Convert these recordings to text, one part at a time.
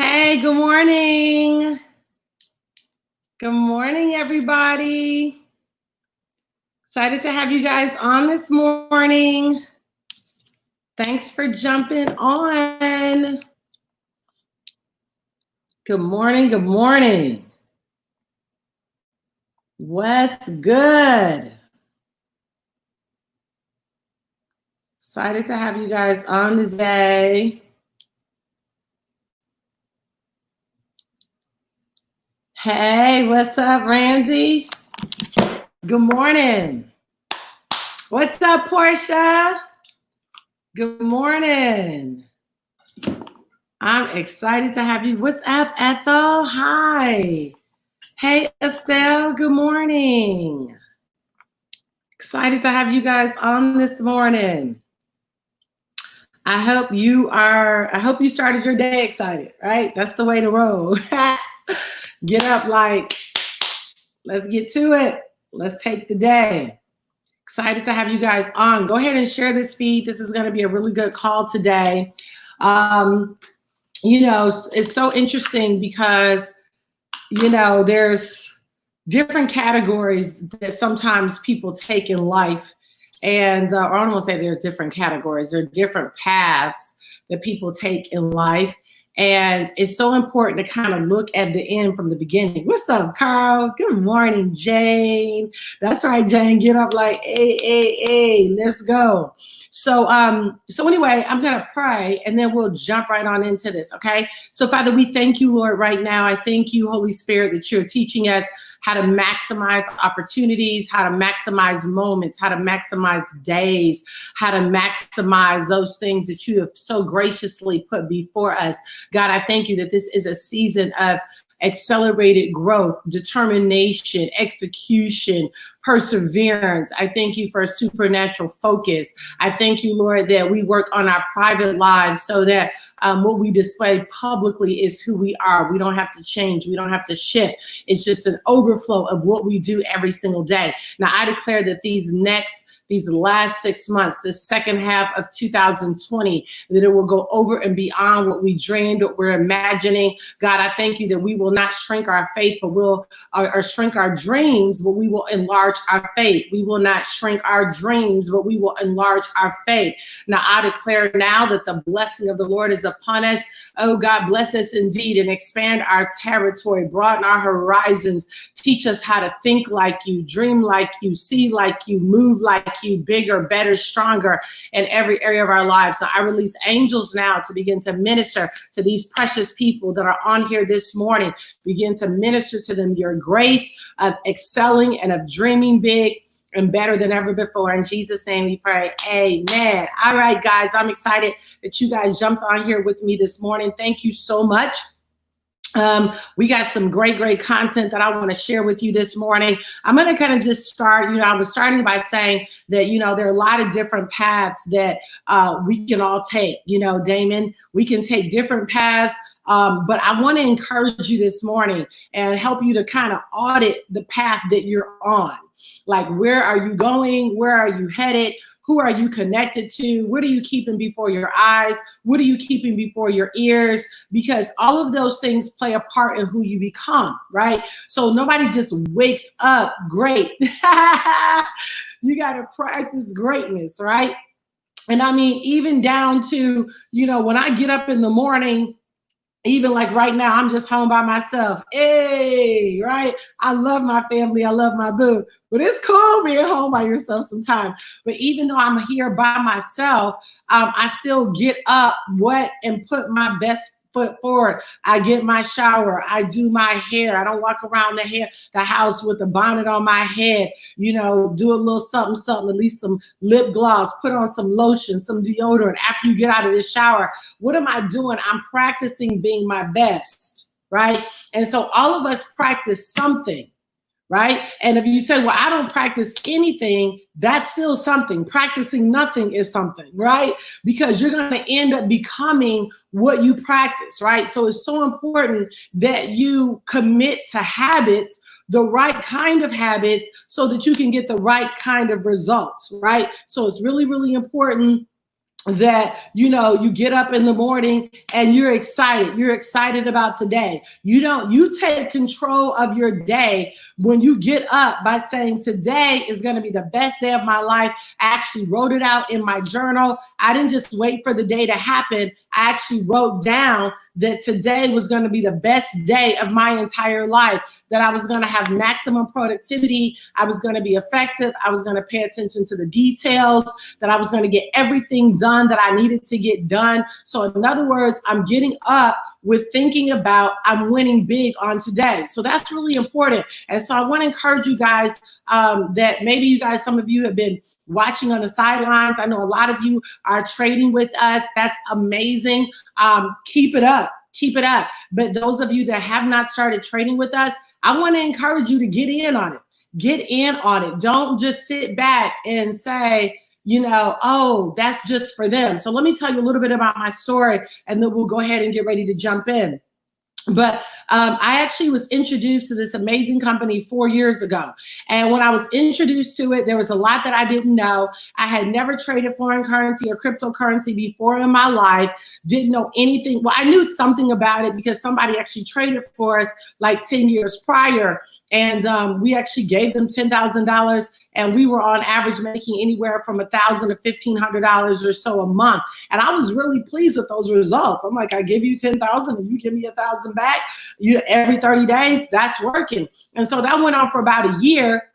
Hey, good morning. Good morning, everybody. Excited to have you guys on this morning. Thanks for jumping on. Good morning, good morning. What's good? Excited to have you guys on today. Hey, what's up, Randy? Good morning. What's up, Portia? Good morning. I'm excited to have you. What's up, Ethel? Hi. Hey, Estelle. Good morning. Excited to have you guys on this morning. I hope you started your day excited, right? That's the way to roll. Get up like, let's get to it. Let's take the day. Excited to have you guys on. Go ahead and share this feed. This is going to be a really good call today. It's so interesting because, there's different categories that sometimes people take in life. And or I don't want to say there's different categories. There are different paths that people take in life. And it's so important to kind of look at the end from the beginning. What's up, Carl? Good morning, Jane. That's right, Jane. Get up like, hey, let's go. So anyway, I'm going to pray and then we'll jump right on into this, okay? So, Father, we thank you, Lord, right now. I thank you, Holy Spirit, that you're teaching us how to maximize opportunities, how to maximize moments, how to maximize days, how to maximize those things that you have so graciously put before us. God, I thank you that this is a season of accelerated growth, determination, execution, perseverance. I thank you for a supernatural focus. I thank you, Lord, that we work on our private lives so that what we display publicly is who we are. We don't have to change. We don't have to shift. It's just an overflow of what we do every single day. Now, I declare that these last 6 months, this second half of 2020, that it will go over and beyond what we dreamed, what we're imagining. God, I thank you that we will not shrink our faith, but we'll or shrink our dreams, but we will enlarge our faith. We will not shrink our dreams, but we will enlarge our faith. Now, I declare now that the blessing of the Lord is upon us. Oh, God, bless us indeed and expand our territory, broaden our horizons, teach us how to think like you, dream like you, see like you, move like you, bigger, better, stronger in every area of our lives. So I release angels now to begin to minister to these precious people that are on here this morning. Begin to minister to them your grace of excelling and of dreaming big and better than ever before. In Jesus' name we pray, amen. All right, guys, I'm excited that you guys jumped on here with me this morning. Thank you so much. We got some great content that I want to share with you this morning. I'm going to kind of just start, I was starting by saying that, there are a lot of different paths that we can all take, Damon, we can take different paths. But I want to encourage you this morning and help you to kind of audit the path that you're on. Like, where are you going? Where are you headed? Who are you connected to? What are you keeping before your eyes? What are you keeping before your ears? Because all of those things play a part in who you become, right? So nobody just wakes up great. You got to practice greatness, right? And I mean, even down to, when I get up in the morning, even like right now, I'm just home by myself. Hey, right? I love my family. I love my boo. But it's cool being home by yourself sometimes. But even though I'm here by myself, I still get up, and put my best foot forward. I get my shower. I do my hair. I don't walk around the house with a bonnet on my head. Do a little something, at least some lip gloss, put on some lotion, some deodorant. After you get out of the shower, what am I doing? I'm practicing being my best, right? And so all of us practice something. Right? And if you say, well, I don't practice anything, that's still something. Practicing nothing is something, right? Because you're going to end up becoming what you practice, right? So it's so important that you commit to habits, the right kind of habits, so that you can get the right kind of results, right? So it's really, really important that, you know, you get up in the morning and you're excited about the day. You take control of your day when you get up by saying, today is going to be the best day of my life. I actually wrote it out in my journal. I didn't just wait for the day to happen. I actually wrote down that today was going to be the best day of my entire life, that I was going to have maximum productivity. I was going to be effective. I was going to pay attention to the details, that I was going to get everything done that I needed to get done. So in other words, I'm getting up with thinking about I'm winning big on today. So that's really important. And so I want to encourage you guys that maybe you guys, some of you have been watching on the sidelines. I know a lot of you are trading with us. That's amazing. Keep it up. Keep it up. But those of you that have not started trading with us, I want to encourage you to get in on it. Get in on it. Don't just sit back and say, you know, oh, that's just for them. So let me tell you a little bit about my story, and then we'll go ahead and get ready to jump in. But I actually was introduced to this amazing company 4 years ago. And when I was introduced to it, there was a lot that I didn't know. I had never traded foreign currency or cryptocurrency before in my life, didn't know anything. Well, I knew something about it because somebody actually traded for us like 10 years prior. And we actually gave them $10,000. And we were on average making anywhere from $1,000 to $1,500 or so a month. And I was really pleased with those results. I'm like, I give you 10,000 and you give me 1,000 back every 30 days. That's working. And so that went on for about a year.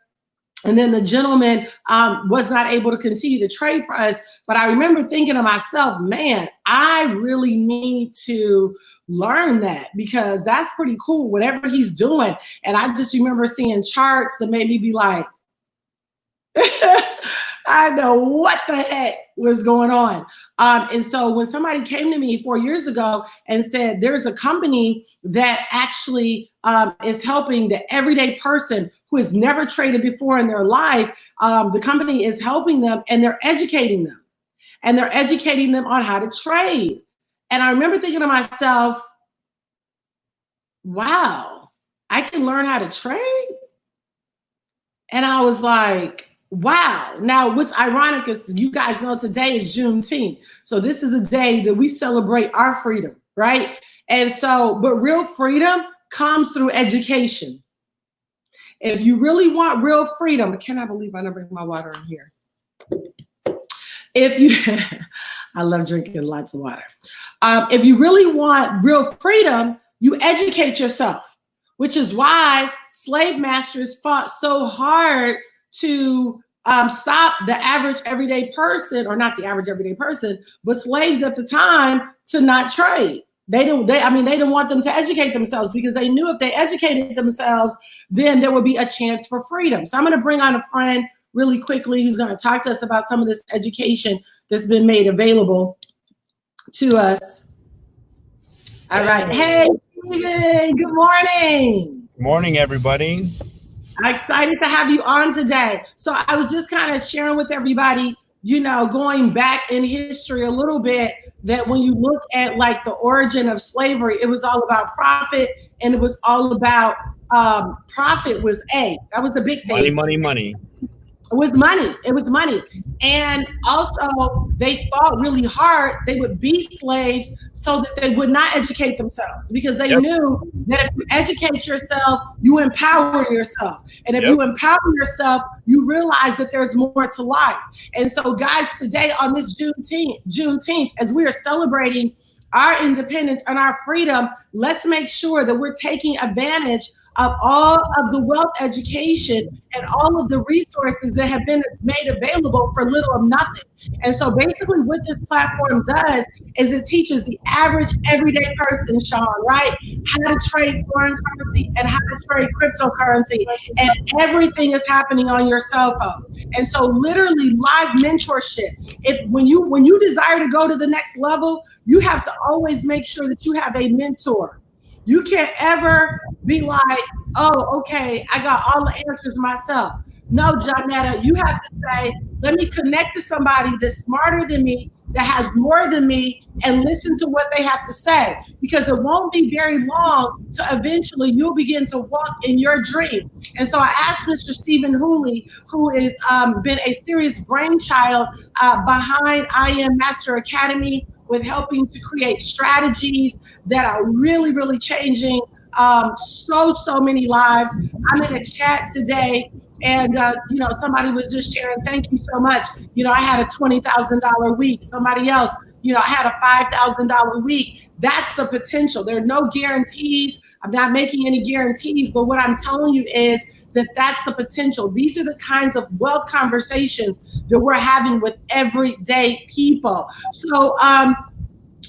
And then the gentleman was not able to continue to trade for us. But I remember thinking to myself, man, I really need to learn that, because that's pretty cool, whatever he's doing. And I just remember seeing charts that made me be like, I know what the heck was going on. And so when somebody came to me 4 years ago and said, there's a company that actually is helping the everyday person who has never traded before in their life, the company is helping them and they're educating them. And they're educating them on how to trade. And I remember thinking to myself, wow, I can learn how to trade? And I was like, wow. Now, what's ironic is, you guys know today is Juneteenth. So this is the day that we celebrate our freedom, right? And so, but real freedom comes through education. If you really want real freedom, I cannot believe I never bring my water in here. If you, I love drinking lots of water. If you really want real freedom, you educate yourself, which is why slave masters fought so hard to stop the average everyday person, or not the average everyday person, but slaves at the time, to not trade. They didn't want them to educate themselves, because they knew if they educated themselves, then there would be a chance for freedom. So I'm going to bring on a friend really quickly who's going to talk to us about some of this education that's been made available to us. All right. Hey, Steven, good morning. Good morning, everybody. I'm excited to have you on today. So I was just kind of sharing with everybody, you know, going back in history a little bit, that when you look at like the origin of slavery, it was all about profit, and it was all about profit was that was a big thing. Money. It was money. It was money. And also they fought really hard. They would beat slaves so that they would not educate themselves, because they knew that if you educate yourself, you empower yourself. And if you empower yourself, you realize that there's more to life. And so guys, today on this Juneteenth, as we are celebrating our independence and our freedom, let's make sure that we're taking advantage of all of the wealth education and all of the resources that have been made available for little or nothing. And so basically what this platform does is it teaches the average everyday person, Sean, right, how to trade foreign currency and how to trade cryptocurrency, and everything is happening on your cell phone. And so literally live mentorship. When you desire to go to the next level, you have to always make sure that you have a mentor. You can't ever be like, oh, okay, I got all the answers myself. No, Johnetta, you have to say, let me connect to somebody that's smarter than me, that has more than me and listen to what they have to say, because it won't be very long to eventually you'll begin to walk in your dream. And so I asked Mr. Stephen Hooley, who has been a serious brainchild behind I Am Master Academy, with helping to create strategies that are really, really changing so many lives. I'm in a chat today, and somebody was just sharing, thank you so much. I had a $20,000 week. Somebody else, I had a $5,000 week. That's the potential. There are no guarantees. I'm not making any guarantees, but what I'm telling you is that that's the potential. These are the kinds of wealth conversations that we're having with everyday people. So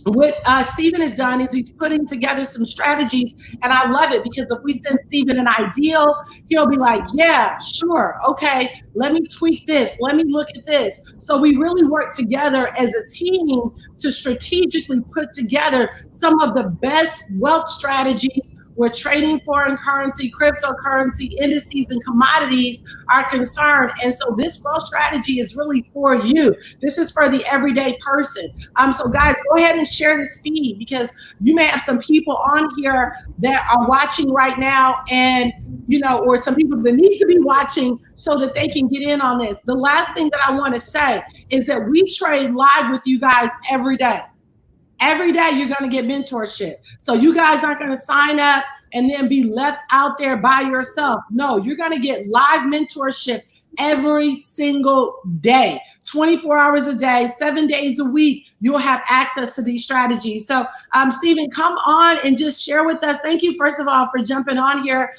what Stephen has done is he's putting together some strategies, and I love it, because if we send Stephen an ideal, he'll be like, yeah, sure, okay, let me tweak this, let me look at this. So we really work together as a team to strategically put together some of the best wealth strategies where trading foreign currency, cryptocurrency, indices, and commodities are concerned. And so this wealth strategy is really for you. This is for the everyday person. So guys, go ahead and share this feed, because you may have some people on here that are watching right now, and or some people that need to be watching so that they can get in on this. The last thing that I want to say is that we trade live with you guys every day. Every day you're going to get mentorship. So you guys aren't going to sign up and then be left out there by yourself. No, you're going to get live mentorship every single day, 24 hours a day, 7 days a week. You'll have access to these strategies. So Stephen, come on and just share with us. Thank you, first of all, for jumping on here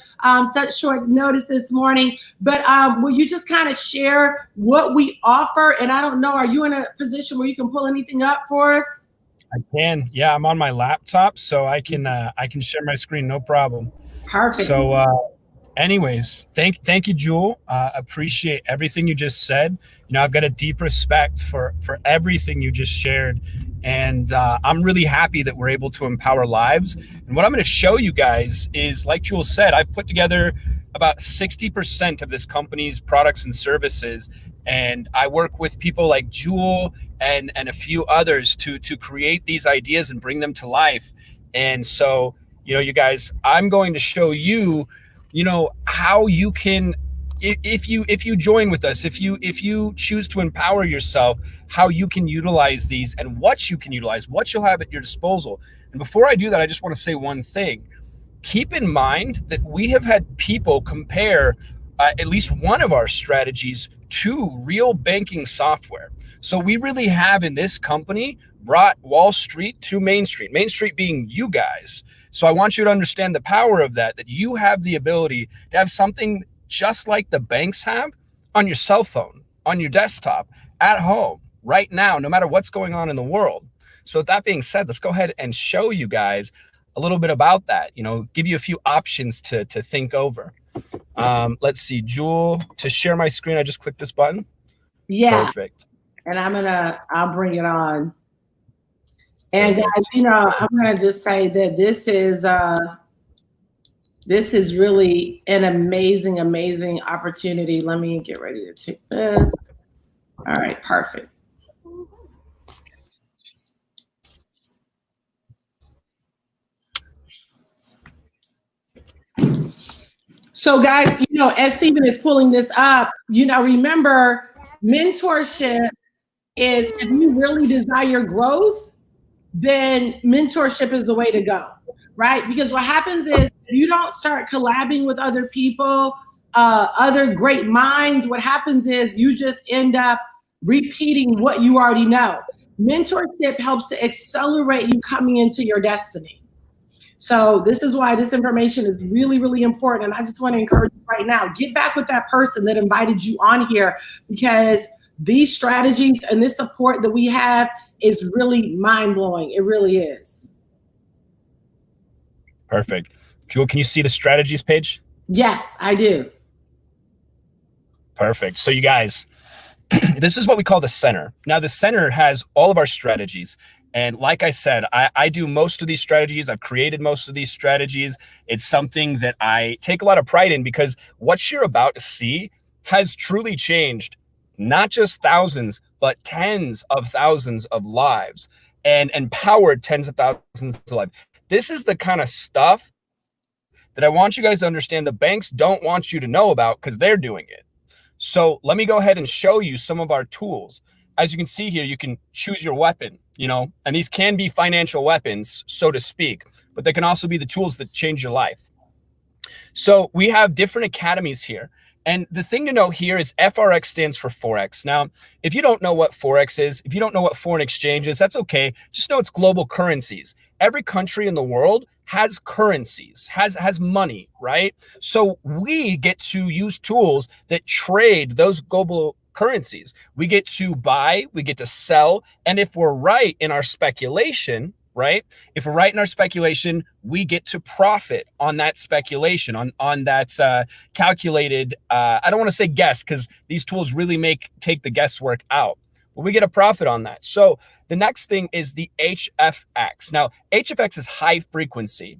such short notice this morning. But will you just kind of share what we offer? And I don't know, are you in a position where you can pull anything up for us? I can. Yeah, I'm on my laptop, so I can share my screen, no problem. Perfect. So anyways, thank you, Jewel. Appreciate everything you just said. I've got a deep respect for everything you just shared. And I'm really happy that we're able to empower lives. And what I'm going to show you guys is, like Jewel said, I've put together about 60% of this company's products and services. And I work with people like Jewel and a few others to create these ideas and bring them to life. And so, you guys, I'm going to show you, how you can, if you join with us, if you choose to empower yourself, how you can utilize these and what you can utilize, what you'll have at your disposal. And before I do that, I just want to say one thing. Keep in mind that we have had people compare at least one of our strategies to real banking software. So we really have, in this company, brought Wall Street to Main Street, Main Street being you guys. So I want you to understand the power of that you have the ability to have something just like the banks have on your cell phone, on your desktop, at home, right now, no matter what's going on in the world. So with that being said, let's go ahead and show you guys a little bit about that, give you a few options to think over. Let's see, Jewel, to share my screen, I just clicked this button. Yeah. Perfect. And I'll bring it on. And guys, I'm gonna just say that this is really an amazing opportunity. Let me get ready to take this. All right, perfect. So guys, as Stephen is pulling this up, remember, mentorship is, if you really desire growth, then mentorship is the way to go, right? Because what happens is, if you don't start collabing with other people, other great minds, what happens is you just end up repeating what you already know. Mentorship helps to accelerate you coming into your destiny. So this is why this information is really, really important. And I just want to encourage you right now, get back with that person that invited you on here, because these strategies and this support that we have is really mind-blowing. It really is. Perfect. Jewel, can you see the strategies page? Yes, I do. Perfect. So you guys, this is what we call the center. Now the center has all of our strategies. And like I said, I do most of these strategies. I've created most of these strategies. It's something that I take a lot of pride in, because what you're about to see has truly changed not just thousands, but tens of thousands of lives and empowered tens of thousands of lives. This is the kind of stuff that I want you guys to understand the banks don't want you to know about because they're doing it. So let me go ahead and show you some of our tools. As you can see here, you can choose your weapon, and these can be financial weapons, so to speak, but they can also be the tools that change your life. So we have different academies here. And the thing to know here is FRX stands for Forex. Now, if you don't know what Forex is, if you don't know what foreign exchange is, that's okay. Just know it's global currencies. Every country in the world has currencies, has money, right? So we get to use tools that trade those global currencies. We get to buy, we get to sell. And if we're right in our speculation, right? If we're right in our speculation, we get to profit on that speculation, on that calculated, I don't want to say guess, because these tools really take the guesswork out, but we get a profit on that. So the next thing is the HFX. Now, HFX is high frequency.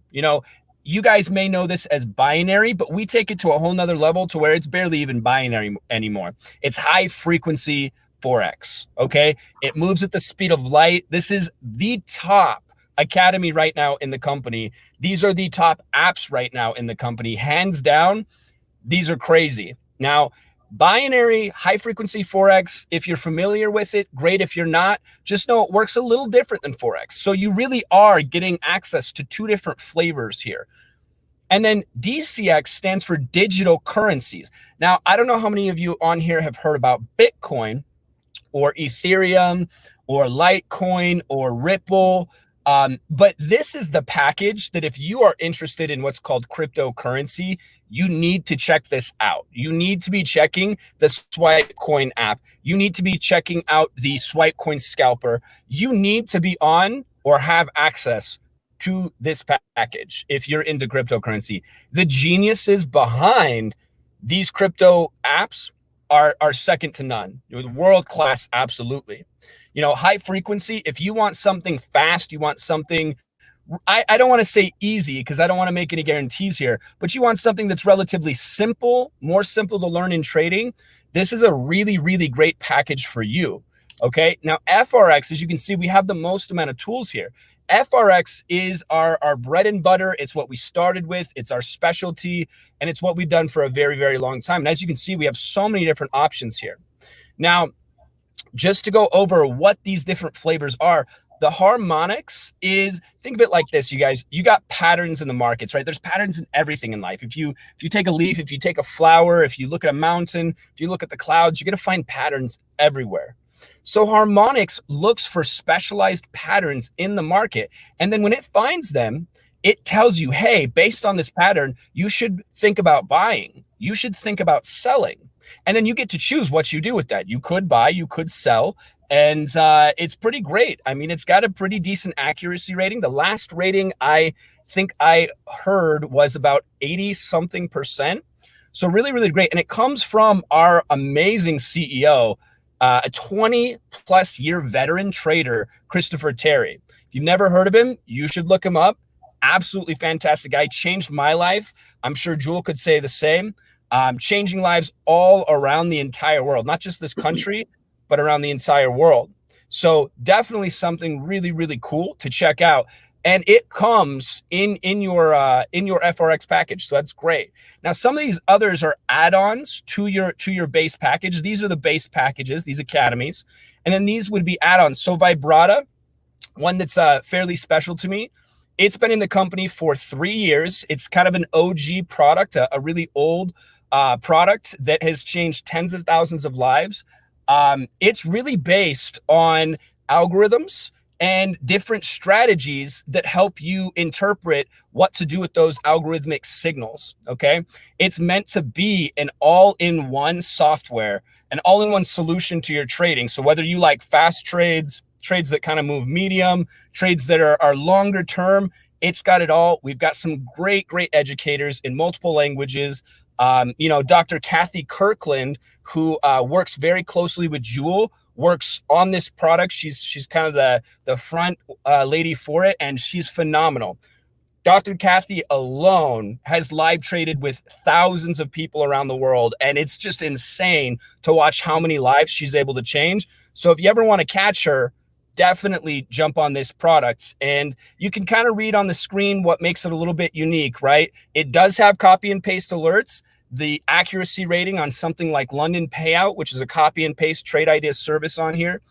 You guys may know this as binary, but we take it to a whole nother level to where it's barely even binary anymore. It's high frequency Forex, okay? It moves at the speed of light. This is the top academy right now in the company. These are the top apps right now in the company. Hands down, these are crazy. Now, binary high frequency Forex, if you're familiar with it, great. If you're not, just know it works a little different than Forex. So you really are getting access to two different flavors here. And then DCX stands for digital currencies. Now, I don't know how many of you on here have heard about Bitcoin or Ethereum or Litecoin or Ripple. But this is the package that if you are interested in what's called cryptocurrency, you need to check this out. You need to be checking the Swipecoin app. You need to be checking out the Swipecoin scalper. You need to be on or have access to this package if you're into cryptocurrency. The geniuses behind these crypto apps are second to none. World class, absolutely. High frequency, if you want something fast, you want something, I don't want to say easy because I don't want to make any guarantees here, but you want something that's relatively simple, more simple to learn in trading, this is a really, really great package for you. Okay. Now, FRX, as you can see, we have the most amount of tools here. FRX is our bread and butter. It's what we started with. It's our specialty, and it's what we've done for a very, very long time. And as you can see, we have so many different options here. Now, just to go over what these different flavors are, the harmonics is, think of it like this, you guys. You got patterns in the markets, right? There's patterns in everything in life. If you take a leaf, if you take a flower, if you look at a mountain, if you look at the clouds, you're going to find patterns everywhere. So harmonics looks for specialized patterns in the market. And then when it finds them, it tells you, hey, based on this pattern, you should think about buying. You should think about selling. And then you get to choose what you do with that. You could buy, you could sell. And it's pretty great. I mean, it's got a pretty decent accuracy rating. The last rating I think I heard was about 80-something%. So really, really great. And it comes from our amazing CEO, a 20-plus year veteran trader, Christopher Terry. If you've never heard of him, you should look him up. Absolutely fantastic guy. Changed my life. I'm sure Jewel could say the same. Changing lives all around the entire world, not just this country, but around the entire world. So definitely something really, really cool to check out. And it comes in your FRX package. So that's great. Now, some of these others are add-ons to your base package. These are the base packages, these academies. And then these would be add-ons. So Vibrata, one that's fairly special to me. It's been in the company for 3 years. It's kind of an OG product, a really old product that has changed tens of thousands of lives. It's really based on algorithms and different strategies that help you interpret what to do with those algorithmic signals, okay? It's meant to be an all-in-one software, an all-in-one solution to your trading. So whether you like fast trades, trades that kind of move medium, trades that are longer term, it's got it all. We've got some great educators in multiple languages. Dr. Kathy Kirkland, who works very closely with Jewel, works on this product. She's kind of the front lady for it, and she's phenomenal. Dr. Kathy alone has live traded with thousands of people around the world, and it's just insane to watch how many lives she's able to change. So if you ever want to catch her, definitely jump on this product. And you can kind of read on the screen what makes it a little bit unique, right? It does have copy and paste alerts. The accuracy rating on something like London Payout, which is a copy and paste trade idea service on here,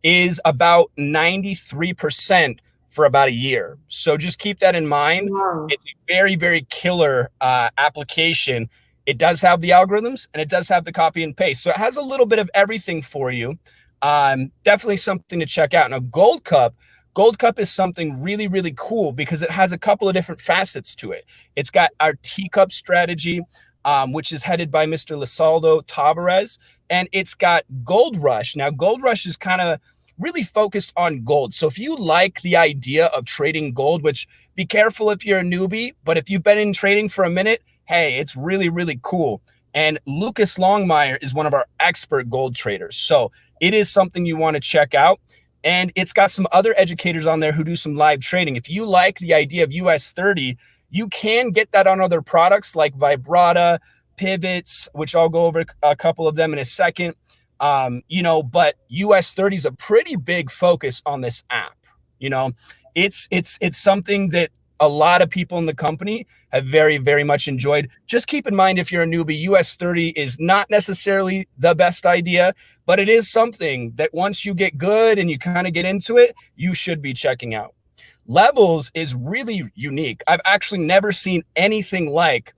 is about 93% for about a year. So just keep that in mind. Wow. It's a very, very killer application. It does have the algorithms and it does have the copy and paste. So it has a little bit of everything for you. Definitely something to check out. Now, Gold Cup is something really, really cool because it has a couple of different facets to it. It's got our teacup strategy, which is headed by Mr. Lisaldo Tavares, and it's got Gold Rush. Now, Gold Rush is kind of really focused on gold. So if you like the idea of trading gold, which be careful if you're a newbie, but if you've been in trading for a minute, hey, it's really, really cool. And Lucas Longmire is one of our expert gold traders. So it is something you want to check out. And it's got some other educators on there who do some live trading. If you like the idea of US 30, you can get that on other products like Vibrata, Pivots, which I'll go over a couple of them in a second. But US 30 is a pretty big focus on this app. It's something that a lot of people in the company have very, very much enjoyed. Just keep in mind, if you're a newbie, US 30 is not necessarily the best idea, but it is something that once you get good and you kind of get into it, you should be checking out. Levels is really unique. I've actually never seen anything like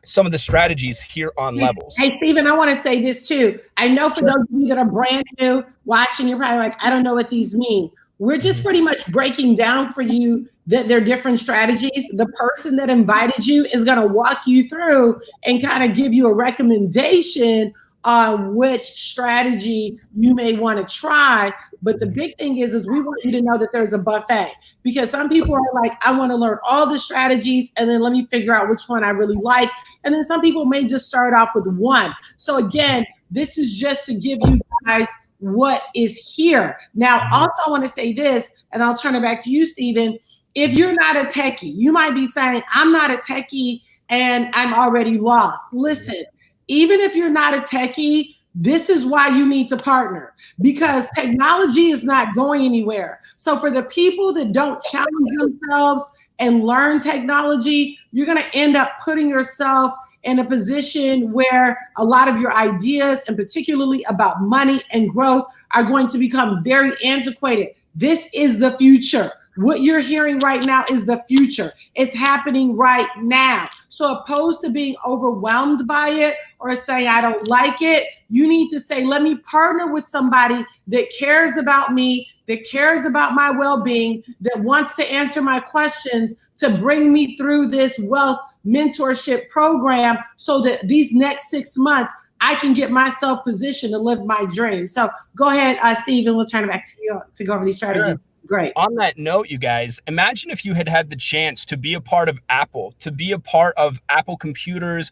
some of the strategies here on Levels. Hey, Stephen, I want to say this too. I know for those of you that are brand new watching, you're probably like, I don't know what these mean. We're just pretty much breaking down for you that there are different strategies. The person that invited you is going to walk you through and kind of give you a recommendation on which strategy you may want to try. But the big thing is we want you to know that there's a buffet, because some people are like, I want to learn all the strategies and then let me figure out which one I really like. And then some people may just start off with one. So again, this is just to give you guys what is here. Now, also I want to say this, and I'll turn it back to you, Stephen. If you're not a techie, you might be saying, I'm not a techie and I'm already lost. Listen, even if you're not a techie, this is why you need to partner, because technology is not going anywhere. So for the people that don't challenge themselves and learn technology, you're going to end up putting yourself in a position where a lot of your ideas, and particularly about money and growth, are going to become very antiquated. This is the future. What you're hearing right now is the future. It's happening right now. So opposed to being overwhelmed by it or saying, I don't like it, you need to say, let me partner with somebody that cares about me, that cares about my well-being, that wants to answer my questions, to bring me through this wealth mentorship program so that these next 6 months, I can get myself positioned to live my dream. So go ahead, Stephen, we'll turn it back to you to go over these strategies. Sure. Great. On that note, you guys, imagine if you had had the chance to be a part of Apple, to be a part of Apple computers.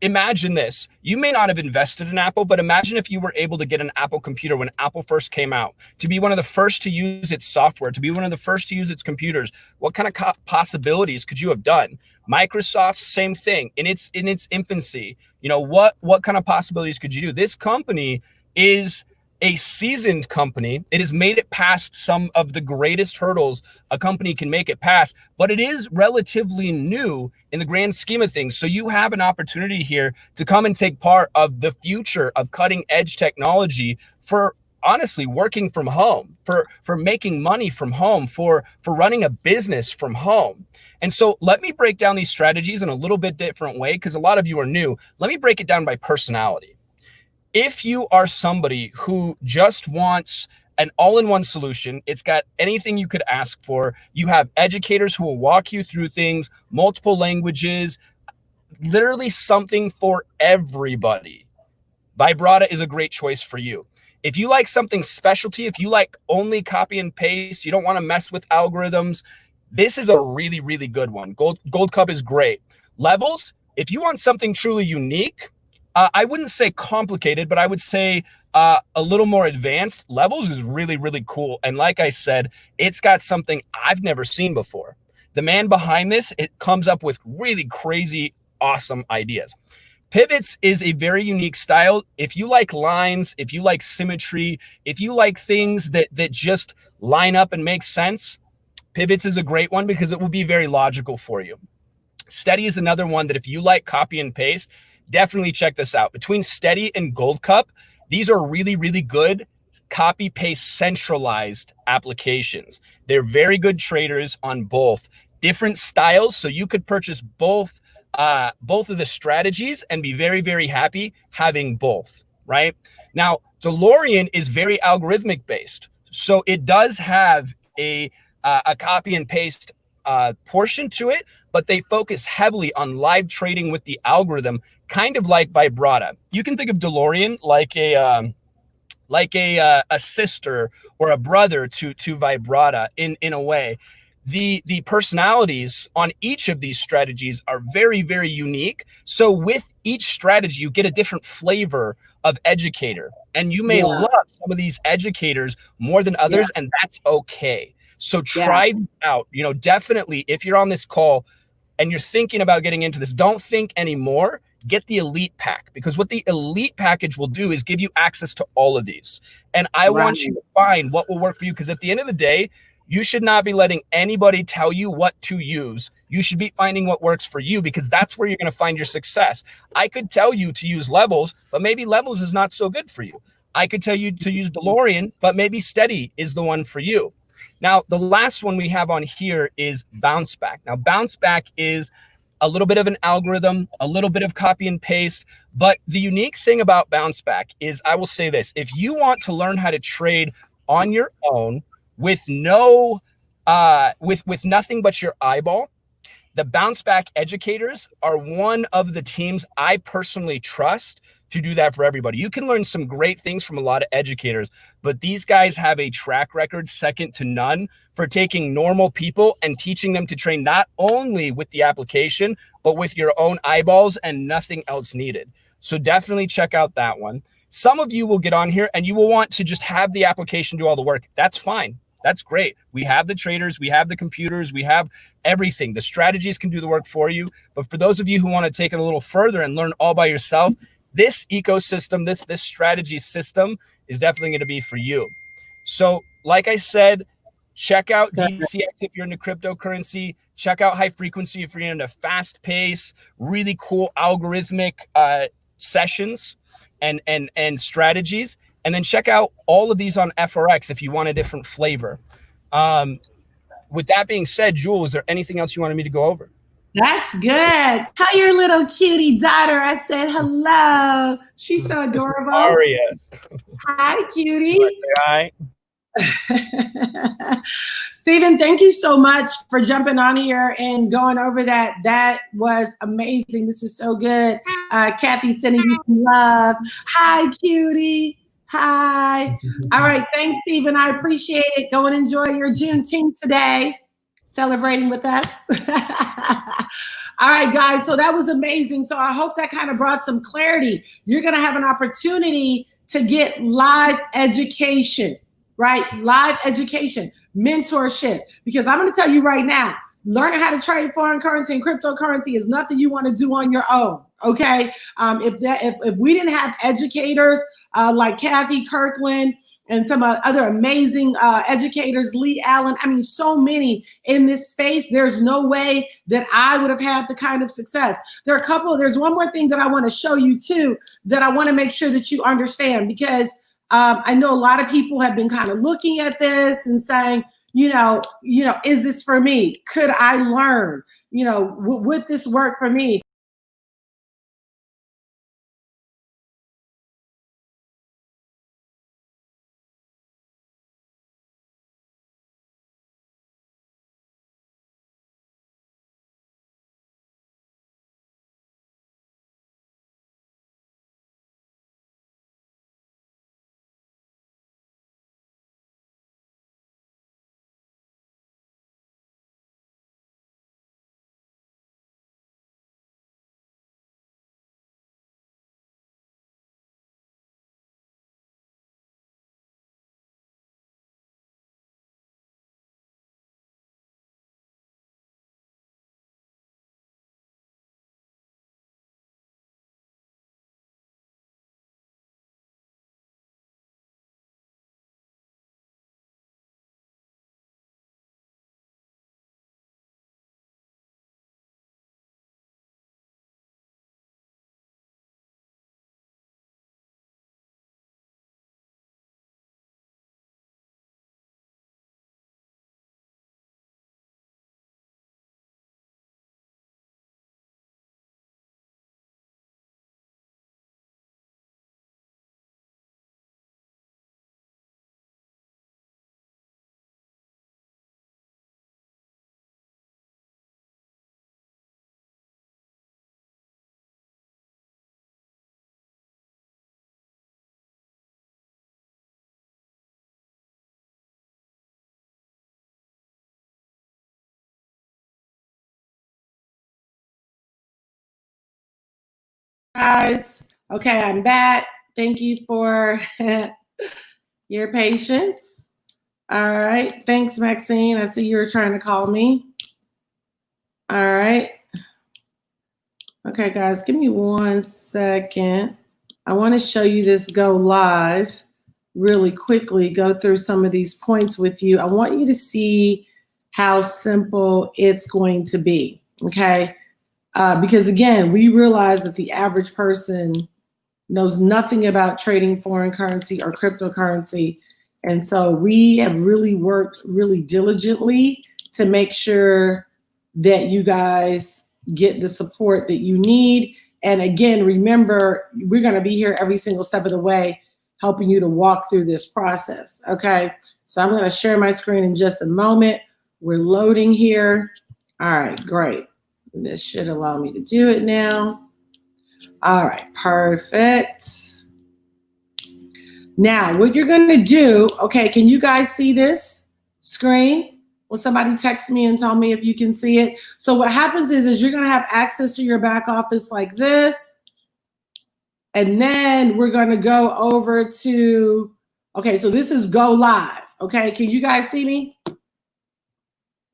Imagine this. You may not have invested in Apple, but imagine if you were able to get an Apple computer when Apple first came out, to be one of the first to use its software, to be one of the first to use its computers. What kind of possibilities could you have done? Microsoft, same thing. In its infancy, what kind of possibilities could you do? This company is a seasoned company. It has made it past some of the greatest hurdles a company can make it past, but it is relatively new in the grand scheme of things. So you have an opportunity here to come and take part of the future of cutting edge technology for honestly working from home, for making money from home, for running a business from home. And so let me break down these strategies in a little bit different way, because a lot of you are new. Let me break it down by personality. If you are somebody who just wants an all-in-one solution, it's got anything you could ask for. You have educators who will walk you through things, multiple languages, literally something for everybody. Vibrata is a great choice for you. If you like something specialty, if you like only copy and paste, you don't want to mess with algorithms, this is a really, really good one. Gold Cup is great. Levels, if you want something truly unique, I wouldn't say complicated, but I would say a little more advanced. Levels is really, really cool. And like I said, it's got something I've never seen before. the man behind this, it comes up with really crazy, awesome ideas. Pivots is a very unique style. If you like lines, if you like symmetry, if you like things that just line up and make sense, pivots is a great one because it will be very logical for you. Steady is another one that if you like copy and paste, definitely check this out. Between Steady and Gold Cup, these are really, really good copy paste centralized applications. They're very good traders on both different styles. So you could purchase both of the strategies and be very, very happy having both, right? Now, DeLorean is very algorithmic based. So it does have a copy and paste portion to it, but they focus heavily on live trading with the algorithm, kind of like Vibrata. You can think of DeLorean like a sister or a brother to Vibrata in a way. The personalities on each of these strategies are very, very unique. So with each strategy, you get a different flavor of educator, and you may love some of these educators more than others, and that's okay. So try them out. You know, definitely if you're on this call and you're thinking about getting into this, don't think anymore. Get the elite pack, because what the elite package will do is give you access to all of these. And I want you to find what will work for you, because at the end of the day, you should not be letting anybody tell you what to use. You should be finding what works for you, because that's where you're going to find your success. I could tell you to use levels, but maybe levels is not so good for you. I could tell you to use DeLorean, but maybe Steady is the one for you. Now, the last one we have on here is Bounce Back. Now, Bounce Back is a little bit of an algorithm, a little bit of copy and paste. But the unique thing about Bounce Back is, I will say this: if you want to learn how to trade on your own with no, with nothing but your eyeball, the Bounce Back educators are one of the teams I personally trust to do that for everybody. You can learn some great things from a lot of educators, but these guys have a track record second to none for taking normal people and teaching them to train not only with the application, but with your own eyeballs and nothing else needed. So definitely check out that one. Some of you will get on here and you will want to just have the application do all the work. That's fine. That's great. We have the traders, we have the computers, we have everything. The strategies can do the work for you. But for those of you who want to take it a little further and learn all by yourself, this ecosystem, this strategy system is definitely going to be for you. So like I said, check out DCX if you're into cryptocurrency. Check out High Frequency if you're into fast pace, really cool algorithmic sessions and strategies. And then check out all of these on Forex if you want a different flavor. With that being said, Jewel, is there anything else you wanted me to go over? That's good. Tell your little cutie daughter I said hello. She's so adorable. Aria. Hi, cutie. Hi. Stephen, thank you so much for jumping on here and going over that. That was amazing. This is so good. Kathy sending you some love. Hi, cutie. Hi. All right. Thanks, Stephen. I appreciate it. Go and enjoy your Juneteenth today, celebrating with us. All right, guys. So that was amazing. So I hope that kind of brought some clarity. You're going to have an opportunity to get live education, right? Live education, mentorship. Because I'm going to tell you right now, learning how to trade foreign currency and cryptocurrency is nothing you want to do on your own. Okay. If we didn't have educators like Kathy Kirkland and some other amazing educators, Lee Allen, I mean, so many in this space, there's no way that I would have had the kind of success. There's one more thing that I want to show you too, that I want to make sure that you understand, because I know a lot of people have been kind of looking at this and saying, is this for me? Could I learn? Would this work for me? guys. Okay, I'm back. Thank you for your patience. All right. Thanks, Maxine. I see you were trying to call me. All right. Okay, guys, give me 1 second. I want to show you this go live really quickly, go through some of these points with you. I want you to see how simple it's going to be, okay? Because again, we realize that the average person knows nothing about trading foreign currency or cryptocurrency. And so we have really worked really diligently to make sure that you guys get the support that you need. And again, remember, we're going to be here every single step of the way, helping you to walk through this process. Okay. So I'm going to share my screen in just a moment. We're loading here. All right, great. This should allow me to do it now. All right, perfect. Now, what you're going to do, okay, can you guys see this screen? Will somebody text me and tell me if you can see it? So what happens is you're going to have access to your back office like this. And then we're going to go over to, okay, so this is go live. Okay, can you guys see me?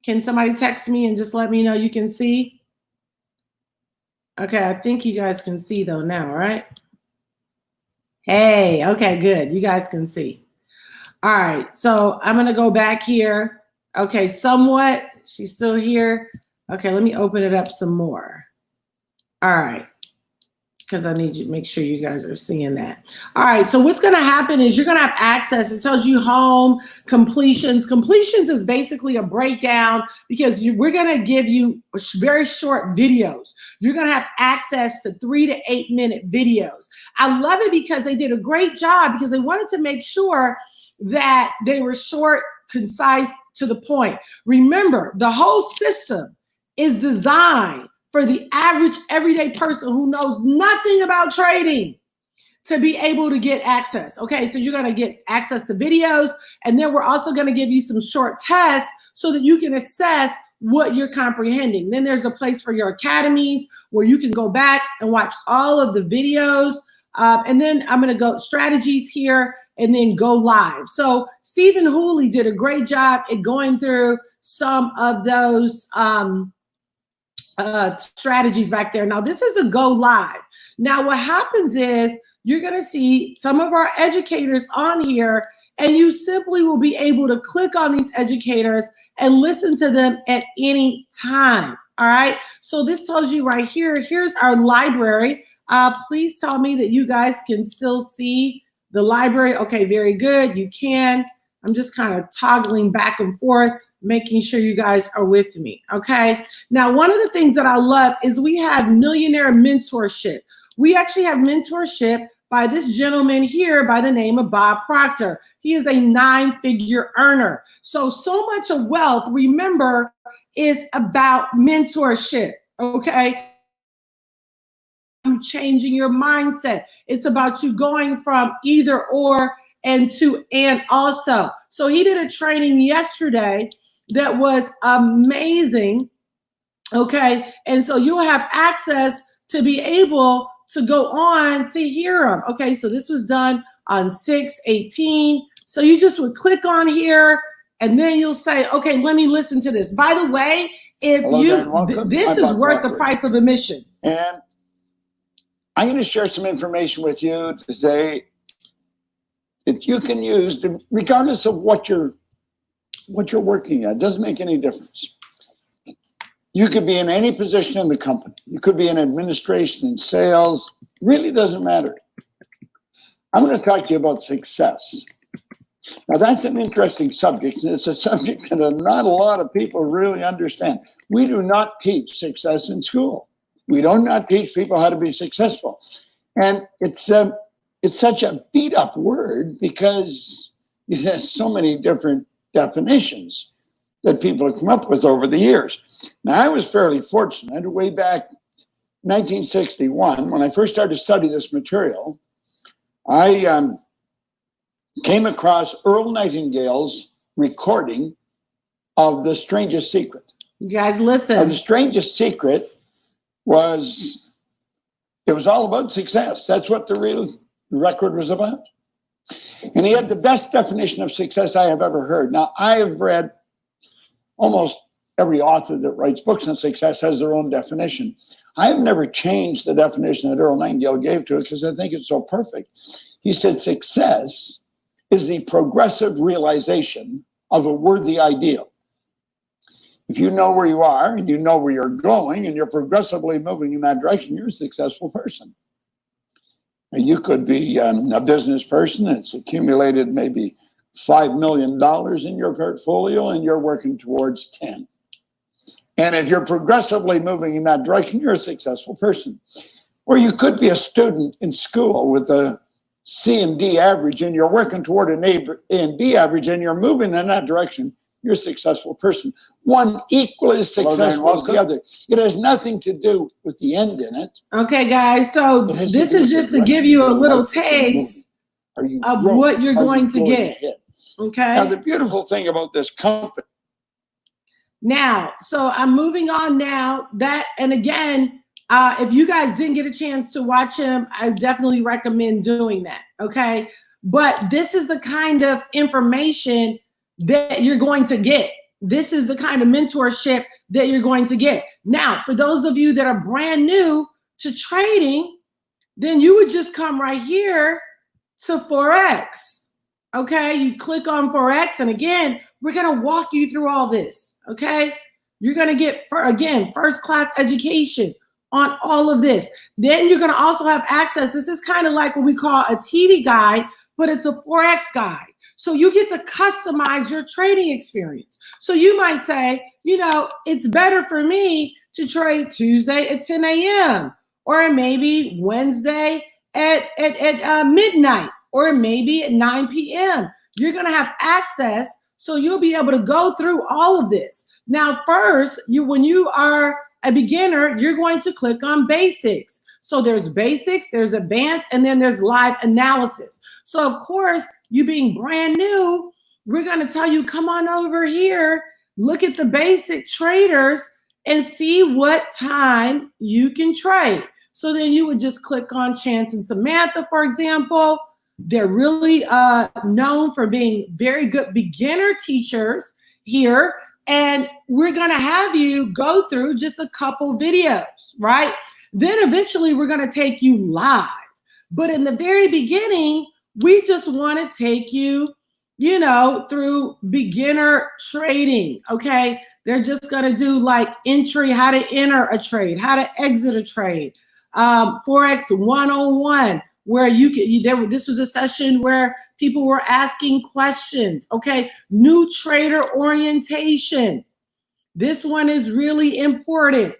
Can somebody text me and just let me know you can see? Okay, I think you guys can see though now, right? Hey, okay, good. You guys can see. All right, so I'm going to go back here. Okay, somewhat. She's still here. Okay, let me open it up some more. All right, because I need you to make sure you guys are seeing that. All right, so what's going to happen is you're going to have access. It tells you home, completions. Completions is basically a breakdown because we're going to give you very short videos. You're going to have access to 3 to 8 minute videos. I love it because they did a great job because they wanted to make sure that they were short, concise, to the point. Remember, the whole system is designed for the average everyday person who knows nothing about trading to be able to get access. Okay, so you're going to get access to videos, and then we're also going to give you some short tests so that you can assess what you're comprehending. Then there's a place for your academies where you can go back and watch all of the videos. And then I'm going to go strategies here and then go live. So Stephen Hooley did a great job at going through some of those strategies back there. Now this is the go live. Now what happens is you're going to see some of our educators on here, and you simply will be able to click on these educators and listen to them at any time. All right. So this tells you right here, here's our library. Please tell me that you guys can still see the library. Okay, very good. You can. I'm just kind of toggling back and forth, making sure you guys are with me, okay? Now, one of the things that I love is we have Millionaire Mentorship. We actually have mentorship by this gentleman here by the name of Bob Proctor. He is a 9-figure earner. So much of wealth, remember, is about mentorship, okay? You changing your mindset. It's about you going from either or and to and also. So he did a training yesterday that was amazing, okay? And so you'll have access to be able to go on to hear them. Okay, so this was done on 6/18. So you just would click on here, and then you'll say, okay, let me listen to this. By the way, if this is worth the price of admission. And I'm going to share some information with you today that you can use regardless of what you're working at. It doesn't make any difference. You could be in any position in the company. You could be in administration and sales. Really doesn't matter. I'm going to talk to you about success. Now, that's an interesting subject, and it's a subject that not a lot of people really understand. We do not teach success in school. We do not teach people how to be successful. And it's such a beat-up word because it has so many different definitions that people have come up with over the years. Now, I was fairly fortunate way back 1961, when I first started to study this material. I came across Earl Nightingale's recording of The Strangest Secret. You guys listen. The Strangest Secret was It was all about success. That's what the real record was about. And he had the best definition of success I have ever heard. Now, I have read almost every author that writes books on success has their own definition. I have never changed the definition that Earl Nightingale gave to it because I think it's so perfect. He said, success is the progressive realization of a worthy ideal. If you know where you are and you know where you're going and you're progressively moving in that direction, you're a successful person. You could be a business person that's accumulated maybe $5 million in your portfolio and you're working towards 10. And if you're progressively moving in that direction, you're a successful person. Or you could be a student in school with a C and D average and you're working toward an A and B average and you're moving in that direction, you're a successful person. One equally as successful as the other. It has nothing to do with the end in it. Okay, guys. So this is just to give you a little taste of what you're going to get. Okay. Now, the beautiful thing about this company. Now, so I'm moving on now. And again, if you guys didn't get a chance to watch him, I definitely recommend doing that. Okay. But this is the kind of information that you're going to get. This is the kind of mentorship that you're going to get. Now, for those of you that are brand new to trading, then you would just come right here to Forex. Okay, you click on Forex, and again, we're going to walk you through all this. Okay, you're going to get, first-class education on all of this. Then you're going to also have access. This is kind of like what we call a TV guide, but it's a Forex guide. So you get to customize your trading experience. So you might say, you know, it's better for me to trade Tuesday at 10 a.m. or maybe Wednesday at midnight or maybe at 9 p.m. You're going to have access, so you'll be able to go through all of this. Now, first, when you are a beginner, you're going to click on basics. So there's basics, there's advanced, and then there's live analysis. So of course, you being brand new, we're going to tell you, come on over here, look at the basic traders and see what time you can trade. So then you would just click on Chance and Samantha, for example. They're really known for being very good beginner teachers here. And we're going to have you go through just a couple videos, right? Then eventually we're going to take you live. But in the very beginning, we just want to take you, you know, through beginner trading, okay? They're just going to do like entry, how to enter a trade, how to exit a trade, Forex 101, where this was a session where people were asking questions, okay? New trader orientation. This one is really important,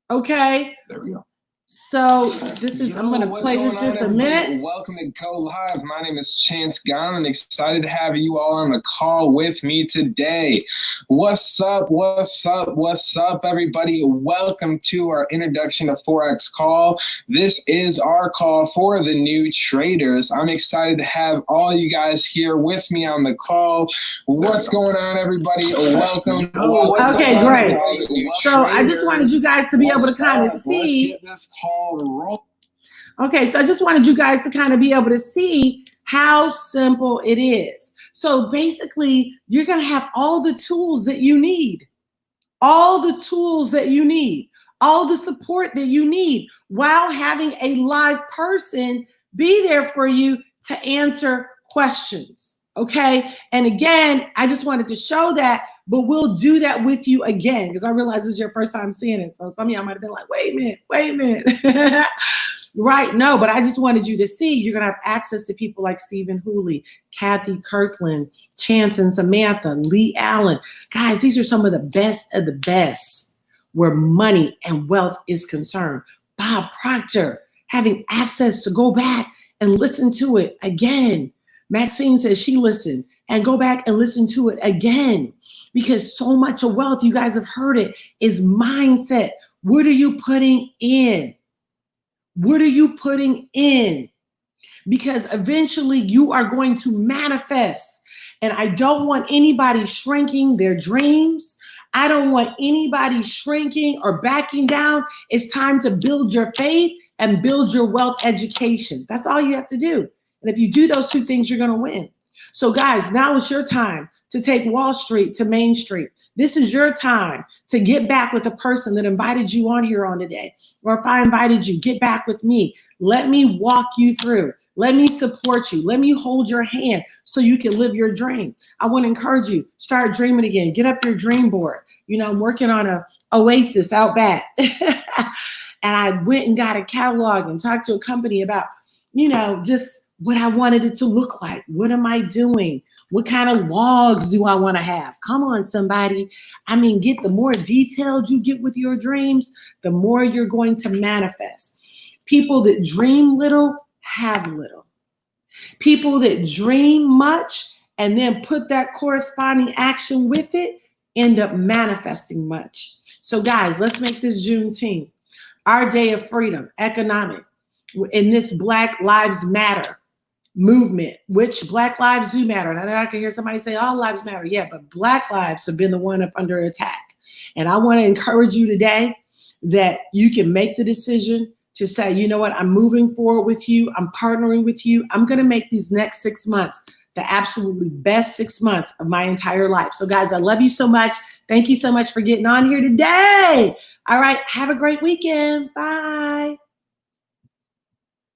okay? There we go. So this is, I'm going to play this just a minute. Welcome to Go Live. My name is Chance Gahn. I'm excited to have you all on the call with me today. What's up? What's up? What's up, everybody? Welcome to our introduction to Forex call. This is our call for the new traders. I'm excited to have all you guys here with me on the call. What's going on, everybody? Welcome. Okay, great. So I just wanted you guys to be able to kind of see. Let's get this call rolling. Okay, so I just wanted you guys to kind of be able to see how simple it is. So basically, you're going to have all the tools that you need, all the tools that you need, all the support that you need, while having a live person be there for you to answer questions. Okay, and again, I just wanted to show that, but we'll do that with you again, because I realize this is your first time seeing it. So some of y'all might have been like, wait a minute. Right, no, but I just wanted you to see you're going to have access to people like Stephen Hooley, Kathy Kirkland, Chance and Samantha, Lee Allen. Guys, these are some of the best where money and wealth is concerned. Bob Proctor, having access to go back and listen to it again. Maxine says she listened, and go back and listen to it again, because so much of wealth, you guys have heard it, is mindset. What are you putting in? What are you putting in? Because eventually you are going to manifest. And I don't want anybody shrinking their dreams. I don't want anybody shrinking or backing down. It's time to build your faith and build your wealth education. That's all you have to do. And if you do those two things, you're going to win. So guys, now is your time to take Wall Street to Main Street. This is your time to get back with the person that invited you on here on today. Or if I invited you, get back with me. Let me walk you through. Let me support you. Let me hold your hand so you can live your dream. I want to encourage you, start dreaming again. Get up your dream board. You know, I'm working on a oasis out back. And I went and got a catalog and talked to a company about, you know, just what I wanted it to look like. What am I doing? What kind of logs do I want to have? Come on, somebody. I mean, the more detailed you get with your dreams, the more you're going to manifest. People that dream little have little. People that dream much and then put that corresponding action with it end up manifesting much. So guys, let's make this Juneteenth our day of freedom, economic, in this Black Lives Matter movement, which Black lives do matter. And I can hear somebody say all lives matter. Yeah, but Black lives have been the one up under attack. And I want to encourage you today that you can make the decision to say, you know what, I'm moving forward with you. I'm partnering with you. I'm going to make these next 6 months the absolutely best 6 months of my entire life. So guys, I love you so much. Thank you so much for getting on here today. All right. Have a great weekend. Bye.